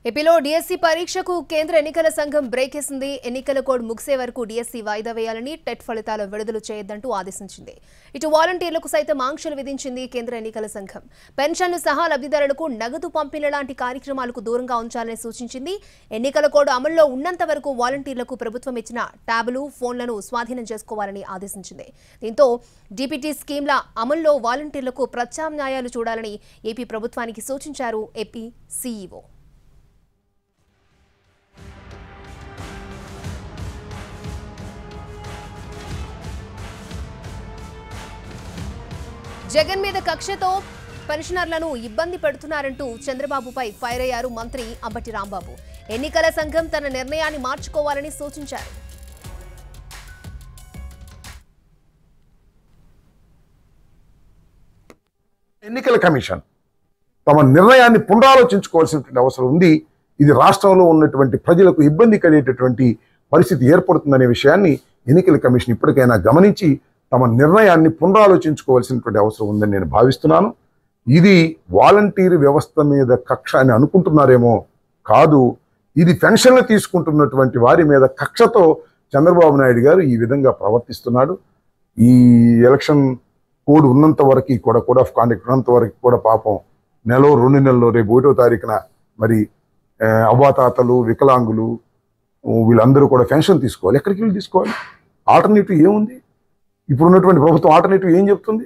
ఏపీలో డిఎస్సీ పరీక్షకు కేంద్ర ఎన్నికల సంఘం బ్రేక్ వేసింది. ఎన్నికల కోడ్ ముగిసే వరకు డిఎస్సీ వాయిదా వేయాలని టెట్ ఫలితాలు విడుదల చేయొద్దంటూ ఆదేశించింది. ఇటు వాలంటీర్లకు సైతం ఆంక్షలు విధించింది కేంద్ర ఎన్నికల సంఘం. పెన్షన్లు సహా లబ్ధిదారులకు నగదు పంపిణీ లాంటి కార్యక్రమాలకు దూరంగా ఉంచాలని సూచించింది. ఎన్నికల కోడ్ అమల్లో ఉన్నంత వరకు వాలంటీర్లకు ప్రభుత్వం ఇచ్చిన ట్యాబులు, ఫోన్లను స్వాధీనం చేసుకోవాలని ఆదేశించింది. దీంతో డీపీటీ స్కీమ్ల అమల్లో వాలంటీర్లకు ప్రత్యామ్నాయాలు చూడాలని ఏపీ ప్రభుత్వానికి సూచించారు ఏపీ సీఈఓ. జగన్ మీద కక్షతో పెన్షనర్లను ఇబ్బంది పెడుతున్నారంటూ చంద్రబాబుపై ఫైర్ అయ్యారు మంత్రి అంబటి రాంబాబు. ఎన్నికల సంఘం తన నిర్ణయాన్ని మార్చుకోవాలని సూచించారు. ఎన్నికల కమిషన్ తమ నిర్ణయాన్ని పునరాలోచించుకోవాల్సినటువంటి అవసరం ఉంది. ఇది రాష్ట్రంలో ఉన్నటువంటి ప్రజలకు ఇబ్బంది కలిగేటటువంటి పరిస్థితి ఏర్పడుతుందనే విషయాన్ని ఎన్నికల కమిషన్ ఇప్పటికైనా గమనించి తమ నిర్ణయాన్ని పునరాలోచించుకోవాల్సినటువంటి అవసరం ఉందని నేను భావిస్తున్నాను. ఇది వాలంటీర్ వ్యవస్థ మీద కక్ష అని అనుకుంటున్నారేమో, కాదు. ఇది పెన్షన్లు తీసుకుంటున్నటువంటి వారి మీద కక్షతో చంద్రబాబు నాయుడు గారు ఈ విధంగా ప్రవర్తిస్తున్నాడు. ఈ ఎలక్షన్ కోడ్ ఉన్నంత వరకు కూడా, కోడ్ ఆఫ్ కాండక్ట్ ఉన్నంత వరకు కూడా పాపం నెలలో 2 నెలల్లో రేపు 1వ తారీఖున మరి అవ్వాతాతలు, వికలాంగులు వీళ్ళందరూ కూడా పెన్షన్ తీసుకోవాలి. ఎక్కడికి వెళ్ళి తీసుకోవాలి? ఆల్టర్నేటివ్ ఏముంది? ఇప్పుడు ఉన్నటువంటి ప్రభుత్వం ఆల్టర్నేటివ్ ఏం చెప్తుంది?